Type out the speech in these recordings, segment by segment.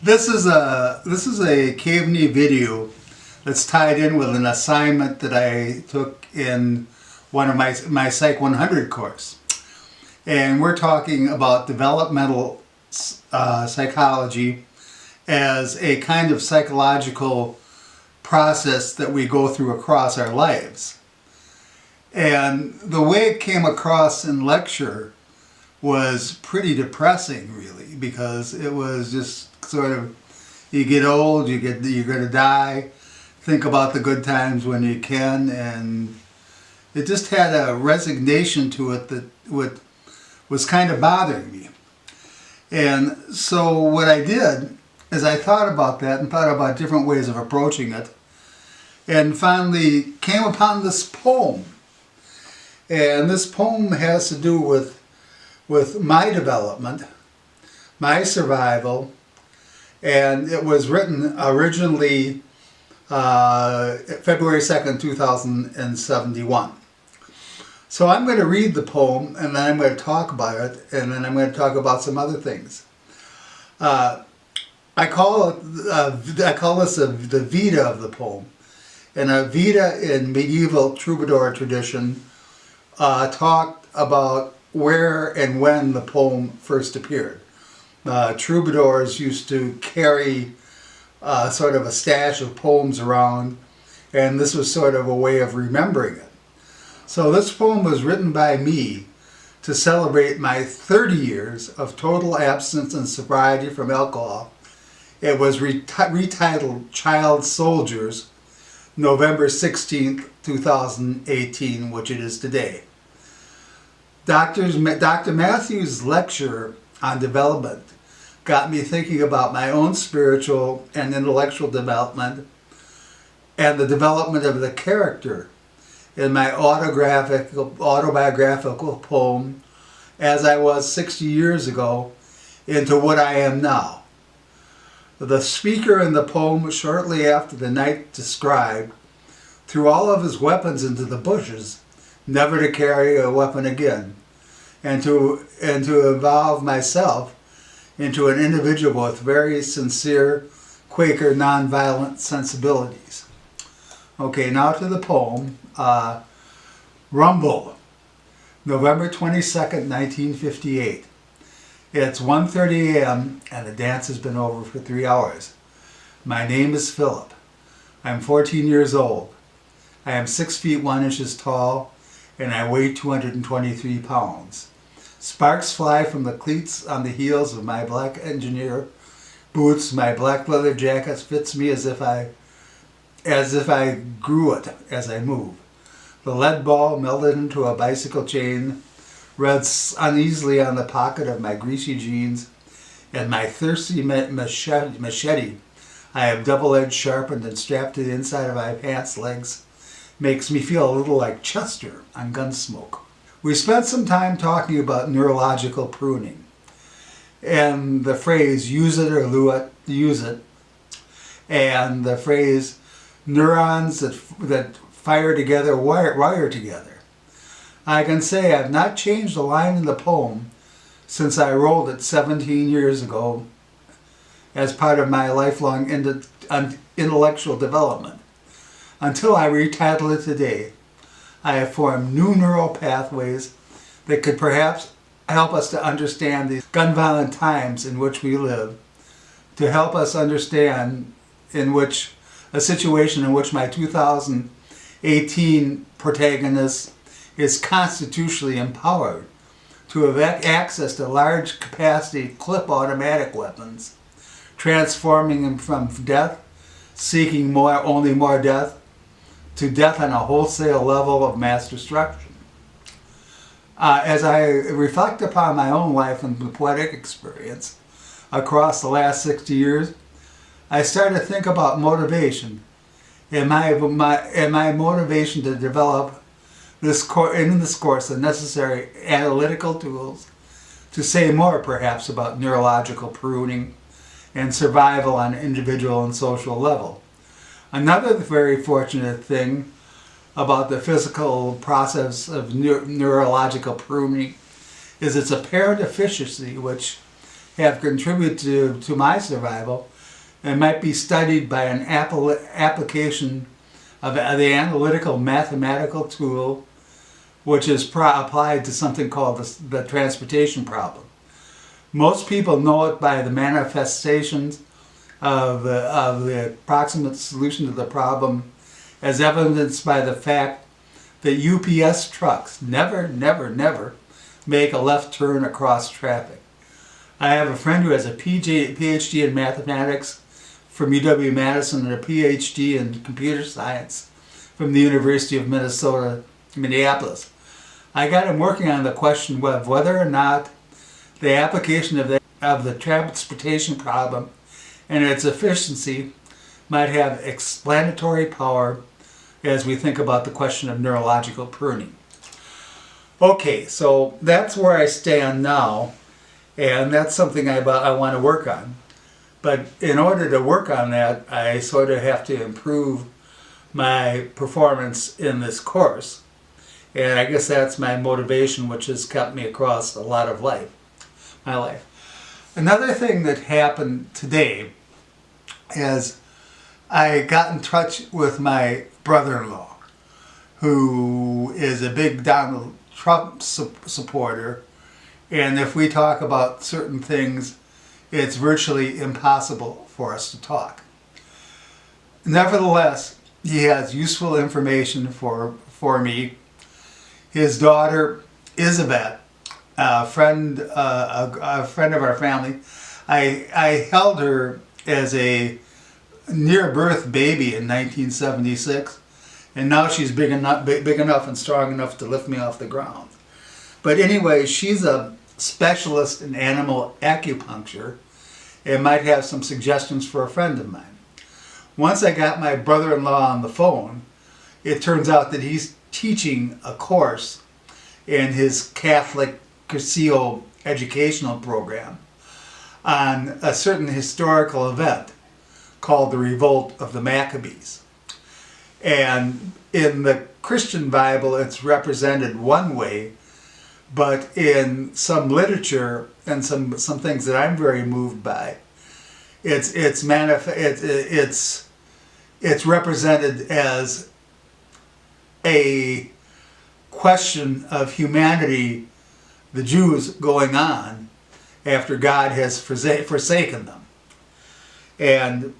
This is a Cave Knee video that's tied in with an assignment that I took in one of my Psych 100 course. And we're talking about developmental psychology as a kind of psychological process that we go through across our lives. And the way it came across in lecture was pretty depressing, really, because it was just sort of, you get old, you're going to die, think about the good times when you can, and it just had a resignation to it that was kind of bothering me. And so what I did is I thought about that and thought about different ways of approaching it, and finally came upon this poem. And this poem has to do with my development, my survival, and it was written originally February 2nd, 2071. So I'm going to read the poem, and then I'm going to talk about it, and then I'm going to talk about some other things. I call this the Vita of the poem. And a Vita in medieval troubadour tradition talked about where and when the poem first appeared. Troubadours used to carry sort of a stash of poems around, and this was sort of a way of remembering it. So this poem was written by me to celebrate my 30 years of total abstinence and sobriety from alcohol. It was retitled Child Soldiers, November 16th, 2018, which it is today. Dr. Matthews' lecture on development got me thinking about my own spiritual and intellectual development and the development of the character in my autobiographical poem, As I Was 60 Years Ago, into what I am now. The speaker in the poem, shortly after the night described, threw all of his weapons into the bushes, never to carry a weapon again, and to evolve myself into an individual with very sincere Quaker nonviolent sensibilities. Okay, now to the poem. Rumble, November 22nd, 1958. It's 1:30 a.m. and the dance has been over for 3 hours. My name is Philip. I'm 14 years old. I am 6 feet 1 inches tall and I weigh 223 pounds. Sparks fly from the cleats on the heels of my black engineer boots. My black leather jacket fits me as if I grew it as I move. The lead ball melted into a bicycle chain rests uneasily on the pocket of my greasy jeans, and my thirsty machete I have double-edged sharpened and strapped to the inside of my pants legs makes me feel a little like Chester on Gunsmoke. We spent some time talking about neurological pruning and the phrase use it or use it, and the phrase neurons that fire together wire together. I can say I've not changed a line in the poem since I wrote it 17 years ago as part of my lifelong intellectual development. Until I retitle it today, I have formed new neural pathways that could perhaps help us to understand these gun-violent times in which we live, to help us understand a situation in which my 2018 protagonist is constitutionally empowered to have access to large capacity clip automatic weapons, transforming them from death, seeking only more death, to death on a wholesale level of mass destruction. As I reflect upon my own life and the poetic experience across the last 60 years, I started to think about motivation and my motivation to develop in this course the necessary analytical tools to say more perhaps about neurological pruning and survival on an individual and social level. Another very fortunate thing about the physical process of neurological pruning is its apparent efficiency, which have contributed to my survival and might be studied by an application of the analytical mathematical tool, which is applied to something called the transportation problem. Most people know it by the manifestations of the approximate solution to the problem, as evidenced by the fact that UPS trucks never make a left turn across traffic. I have a friend who has a PhD in mathematics from UW-Madison and a PhD in computer science from the University of Minnesota, Minneapolis. I got him working on the question of whether or not the application of the transportation problem and its efficiency might have explanatory power as we think about the question of neurological pruning. Okay, so that's where I stand now, and that's something I want to work on. But in order to work on that, I sort of have to improve my performance in this course. And I guess that's my motivation, which has kept me across a lot of my life. Another thing that happened today is I got in touch with my brother-in-law, who is a big Donald Trump supporter, and if we talk about certain things, it's virtually impossible for us to talk. Nevertheless, he has useful information for me. His daughter is a vet, a friend of our family. I held her as a near-birth baby in 1976, and now she's big enough and strong enough to lift me off the ground. But anyway, she's a specialist in animal acupuncture and might have some suggestions for a friend of mine. Once I got my brother-in-law on the phone, it turns out that he's teaching a course in his Catholic Cursillo educational program on a certain historical event called the Revolt of the Maccabees. And in the Christian Bible, it's represented one way, but in some literature and some things that I'm very moved by, it's represented as a question of humanity, the Jews, going on after God has forsaken them. And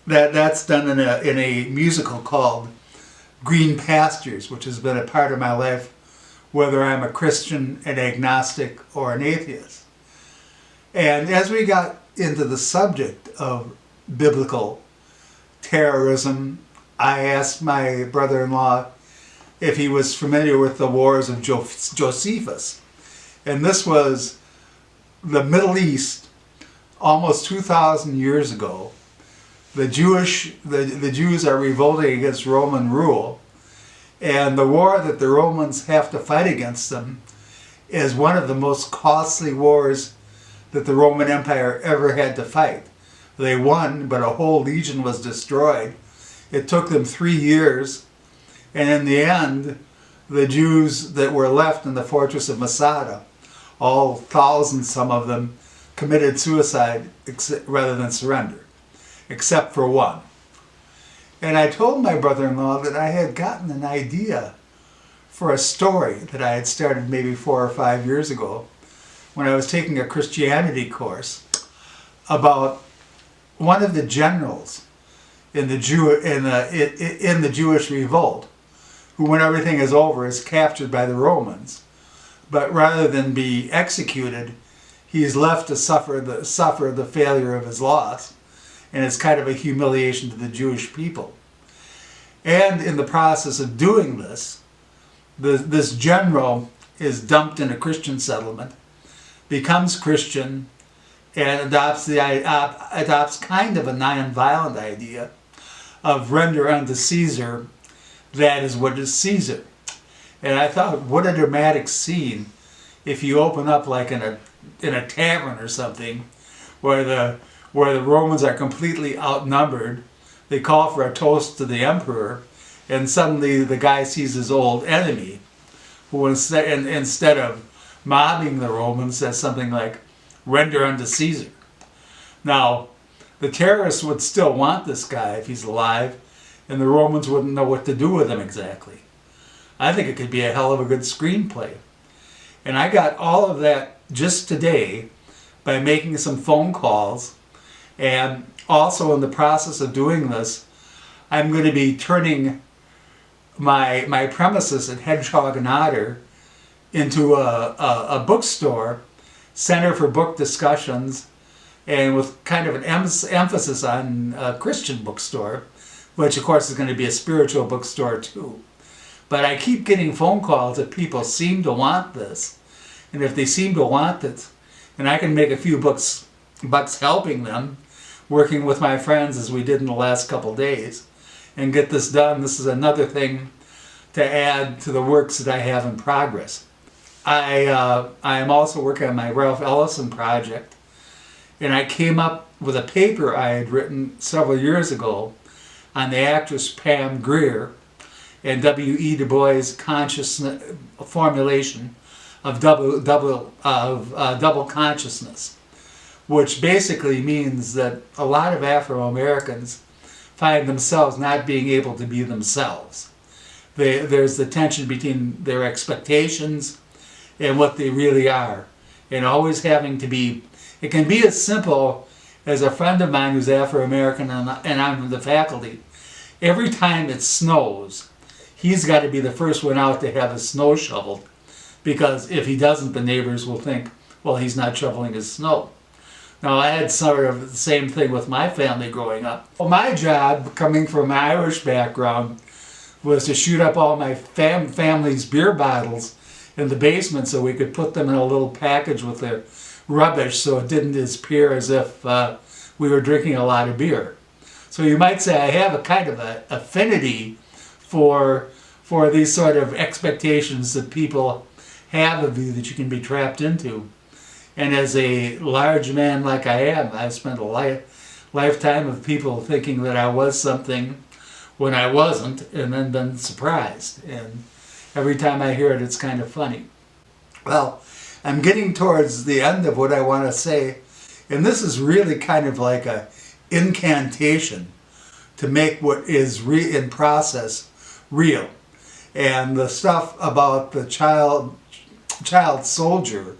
that's done in a musical called Green Pastures, which has been a part of my life, whether I'm a Christian, an agnostic, or an atheist. And as we got into the subject of biblical terrorism, I asked my brother-in-law if he was familiar with the wars of Josephus. And this was the Middle East almost 2,000 years ago. The Jews are revolting against Roman rule, and the war that the Romans have to fight against them is one of the most costly wars that the Roman Empire ever had to fight. They won, but a whole legion was destroyed. It took them 3 years, and in the end, the Jews that were left in the fortress of Masada, all thousands, some of them, committed suicide rather than surrender, except for one. And I told my brother-in-law that I had gotten an idea for a story that I had started maybe 4 or 5 years ago when I was taking a Christianity course about one of the generals in the Jewish revolt, who, when everything is over, is captured by the Romans. But rather than be executed, he's left to suffer the failure of his loss, and it's kind of a humiliation to the Jewish people. And in the process of doing this, this general is dumped in a Christian settlement, becomes Christian, and adopts kind of a non-violent idea of render unto Caesar that is what is Caesar. And I thought, what a dramatic scene if you open up like in a tavern or something, where the Romans are completely outnumbered. They call for a toast to the emperor, and suddenly the guy sees his old enemy, who instead of mobbing the Romans says something like, "Render unto Caesar." Now, the terrorists would still want this guy if he's alive, and the Romans wouldn't know what to do with him exactly. I think it could be a hell of a good screenplay. And I got all of that just today by making some phone calls, and also in the process of doing this, I'm going to be turning my premises at Hedgehog and Otter into a bookstore, center for book discussions, and with kind of an emphasis on a Christian bookstore, which of course is going to be a spiritual bookstore too. But I keep getting phone calls that people seem to want this. And if they seem to want it, and I can make a few bucks helping them, working with my friends as we did in the last couple days, and get this done, this is another thing to add to the works that I have in progress. I am also working on my Ralph Ellison project, and I came up with a paper I had written several years ago on the actress Pam Grier and W.E. Du Bois' consciousness formulation of double consciousness, which basically means that a lot of Afro-Americans find themselves not being able to be themselves. There's the tension between their expectations and what they really are, and always having to be. It can be as simple as a friend of mine who's Afro-American and I'm in the faculty. Every time it snows, he's got to be the first one out to have his snow shoveled, because if he doesn't, the neighbors will think, well, he's not shoveling his snow. Now, I had sort of the same thing with my family growing up. Well, my job, coming from an Irish background, was to shoot up all my family's beer bottles in the basement so we could put them in a little package with their rubbish so it didn't appear as if we were drinking a lot of beer. So you might say I have a kind of an affinity for these sort of expectations that people have of you that you can be trapped into. And as a large man like I am, I've spent a lifetime of people thinking that I was something when I wasn't, and then been surprised. And every time I hear it, it's kind of funny. Well, I'm getting towards the end of what I want to say, and this is really kind of like a incantation to make what is in process real. And the stuff about the child soldier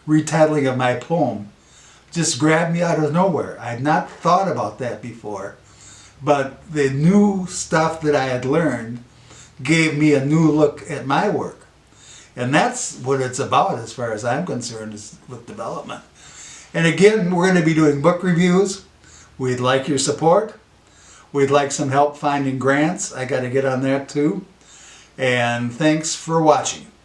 retitling of my poem just grabbed me out of nowhere. I had not thought about that before, but the new stuff that I had learned gave me a new look at my work. And that's what it's about as far as I'm concerned, is with development. And again, we're going to be doing book reviews. We'd like your support. We'd like some help finding grants. I got to get on that too. And thanks for watching.